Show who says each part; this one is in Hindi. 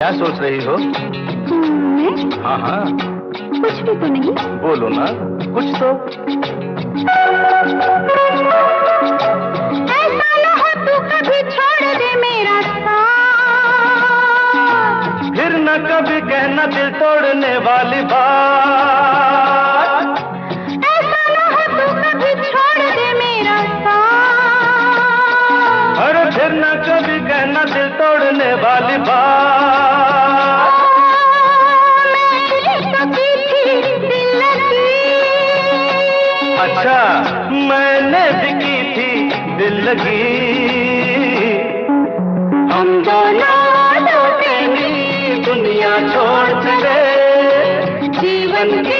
Speaker 1: क्या सोच रही हो?
Speaker 2: मैं?
Speaker 1: हाँ हाँ,
Speaker 2: कुछ भी तो नहीं।
Speaker 1: बोलो ना कुछ तो।
Speaker 2: ऐसा ना हो तू कभी छोड़ दे मेरा साथ,
Speaker 1: फिर न कभी कहना दिल तोड़ने वाली बात।
Speaker 2: ऐसा ना हो तू कभी छोड़ दे मेरा साथ,
Speaker 1: अरे फिर न कभी कहना दिल तोड़ने वाली बात।
Speaker 2: मैंने तो की थी दिल लगी,
Speaker 1: अच्छा मैंने भी की थी दिल लगी।
Speaker 2: हम दोनों
Speaker 1: दुनिया छोड़ चले
Speaker 2: जीवन के